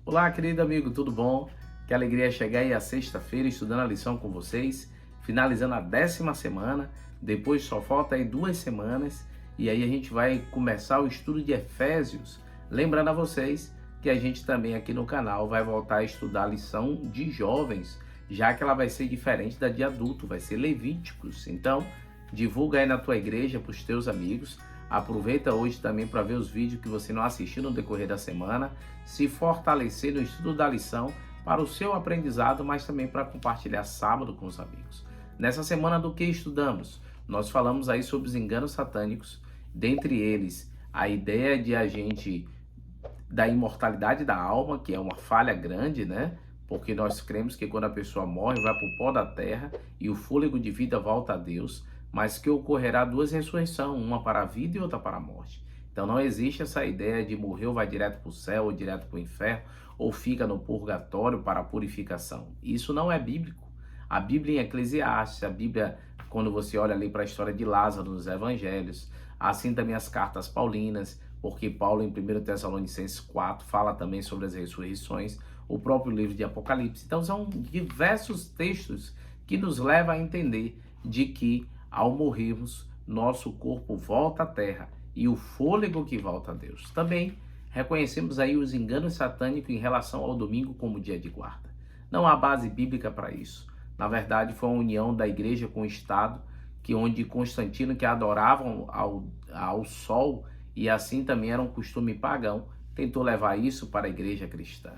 Olá, querido amigo, tudo bom? Que alegria chegar aí a sexta-feira estudando a lição com vocês, finalizando a 10ª semana, depois só falta aí 2 semanas e aí a gente vai começar o estudo de Efésios. Lembrando a vocês que a gente também aqui no canal vai voltar a estudar a lição de jovens, já que ela vai ser diferente da de adulto, vai ser Levíticos. Então, divulga aí na tua igreja para os teus amigos. Aproveita hoje também para ver os vídeos que você não assistiu no decorrer da semana, se fortalecer no estudo da lição para o seu aprendizado, mas também para compartilhar sábado com os amigos. Nessa semana do que estudamos? Nós falamos aí sobre os enganos satânicos, dentre eles a ideia de a gente da imortalidade da alma, que é uma falha grande, né? Porque nós cremos que quando a pessoa morre, vai para o pó da terra e o fôlego de vida volta a Deus, mas que ocorrerá duas ressurreições, uma para a vida e outra para a morte. Então não existe essa ideia de morreu, vai direto para o céu ou direto para o inferno, ou fica no purgatório para a purificação. Isso não é bíblico. A Bíblia em Eclesiastes, a Bíblia, quando você olha ali para a história de Lázaro nos Evangelhos, assim também as cartas paulinas, porque Paulo em 1 Tessalonicenses 4 fala também sobre as ressurreições, o próprio livro de Apocalipse. Então são diversos textos que nos levam a entender de que ao morrermos, nosso corpo volta à terra e o fôlego que volta a Deus. Também reconhecemos aí os enganos satânicos em relação ao domingo como dia de guarda. Não há base bíblica para isso. Na verdade, foi uma união da igreja com o Estado, onde Constantino, que adoravam ao sol, e assim também era um costume pagão, tentou levar isso para a igreja cristã.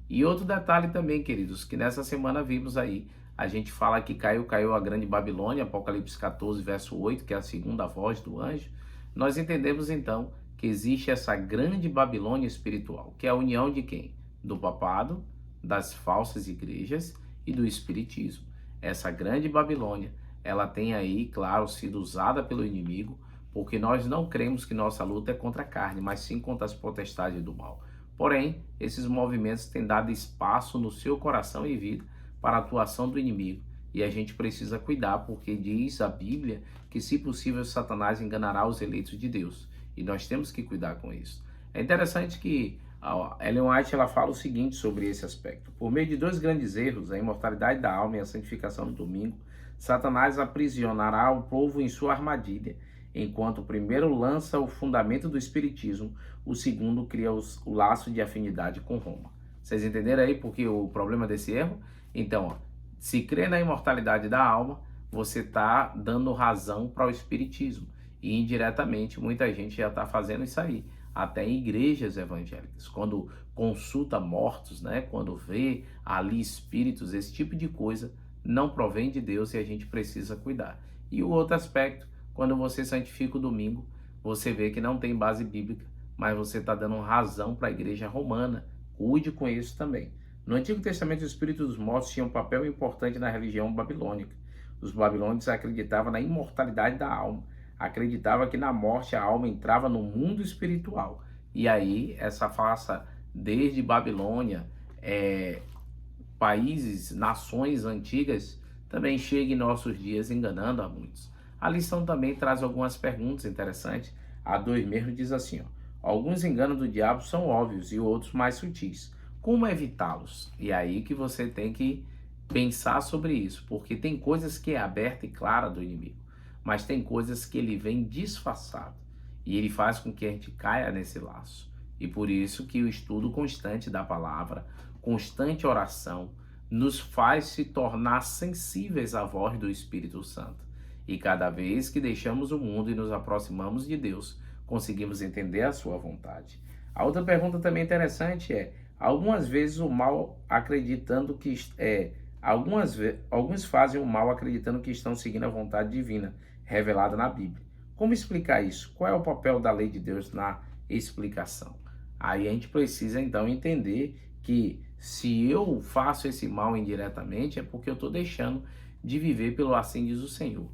E outro detalhe também, queridos, que nessa semana vimos aí, a gente fala que caiu a grande Babilônia, Apocalipse 14, verso 8, que é a segunda voz do anjo. Nós entendemos então que existe essa grande Babilônia espiritual, que é a união de quem? Do papado, das falsas igrejas e do espiritismo. Essa grande Babilônia, ela tem aí, claro, sido usada pelo inimigo, porque nós não cremos que nossa luta é contra a carne, mas sim contra as potestades do mal. Porém, esses movimentos têm dado espaço no seu coração e vida para a atuação do inimigo. E a gente precisa cuidar, porque diz a Bíblia que, se possível, Satanás enganará os eleitos de Deus. E nós temos que cuidar com isso. É interessante que a Ellen White ela fala o seguinte sobre esse aspecto. Por meio de dois grandes erros, a imortalidade da alma e a santificação do domingo, Satanás aprisionará o povo em sua armadilha, enquanto o primeiro lança o fundamento do espiritismo, o segundo cria o laço de afinidade com Roma. Vocês entenderam aí porque o problema desse erro? Então, se crê na imortalidade da alma, você está dando razão para o espiritismo. E indiretamente, muita gente já está fazendo isso aí, até em igrejas evangélicas. Quando consulta mortos, né? Quando vê ali espíritos, esse tipo de coisa não provém de Deus e a gente precisa cuidar. E o outro aspecto, quando você santifica o domingo, você vê que não tem base bíblica, mas você está dando razão para a igreja romana. Cuide com isso também. No Antigo Testamento, os espíritos dos mortos tinham um papel importante na religião babilônica. Os babilônicos acreditavam na imortalidade da alma, acreditavam que na morte a alma entrava no mundo espiritual. E aí, essa farsa desde Babilônia, países, nações antigas, também chega em nossos dias enganando a muitos. A lição também traz algumas perguntas interessantes. A 2 mesmo diz assim, alguns enganos do diabo são óbvios e outros mais sutis. Como evitá-los? E aí que você tem que pensar sobre isso, porque tem coisas que é aberta e clara do inimigo, mas tem coisas que ele vem disfarçado e ele faz com que a gente caia nesse laço. E por isso que o estudo constante da palavra, constante oração, nos faz se tornar sensíveis à voz do Espírito Santo. E cada vez que deixamos o mundo e nos aproximamos de Deus, conseguimos entender a sua vontade. A outra pergunta também interessante é, algumas vezes o mal acreditando que alguns fazem o mal acreditando que estão seguindo a vontade divina revelada na Bíblia. Como explicar isso? Qual é o papel da lei de Deus na explicação? Aí a gente precisa então entender que se eu faço esse mal indiretamente é porque eu estou deixando de viver pelo assim diz o Senhor.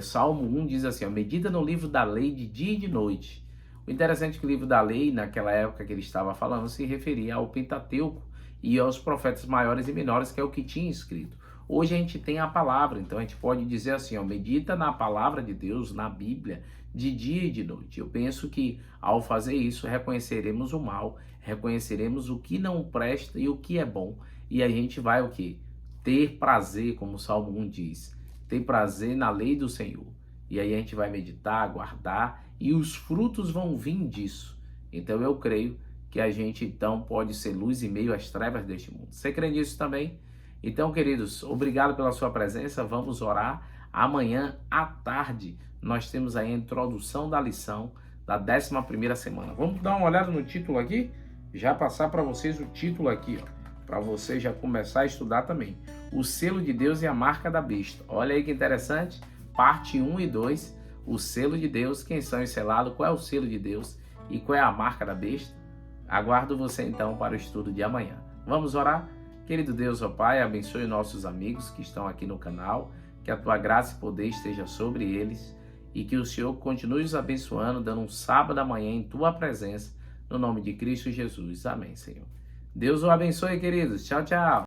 Salmo 1 diz assim, medita no livro da lei de dia e de noite. O interessante é que o livro da lei, naquela época que ele estava falando, se referia ao Pentateuco e aos profetas maiores e menores, que é o que tinha escrito. Hoje a gente tem a palavra, então a gente pode dizer assim, ó, medita na palavra de Deus, na Bíblia, de dia e de noite. Eu penso que ao fazer isso, reconheceremos o mal, reconheceremos o que não presta e o que é bom, e a gente vai o quê? Ter prazer, como o Salmo 1 diz, ter prazer na lei do Senhor. E aí a gente vai meditar, guardar, e os frutos vão vir disso. Então eu creio que a gente então pode ser luz em meio às trevas deste mundo. Você crê nisso também? Então, queridos, obrigado pela sua presença. Vamos orar. Amanhã à tarde nós temos aí a introdução da lição da 11ª semana. Vamos dar uma olhada no título aqui? Já passar para vocês o título aqui, ó, para você já começar a estudar também. O selo de Deus e a marca da besta. Olha aí que interessante. Parte 1 e 2. O selo de Deus, quem são os selados, qual é o selo de Deus e qual é a marca da besta? Aguardo você então para o estudo de amanhã. Vamos orar? Querido Deus, ó Pai, abençoe nossos amigos que estão aqui no canal, que a Tua graça e poder esteja sobre eles e que o Senhor continue os abençoando, dando um sábado amanhã em Tua presença, no nome de Cristo Jesus. Amém, Senhor. Deus o abençoe, queridos. Tchau, tchau.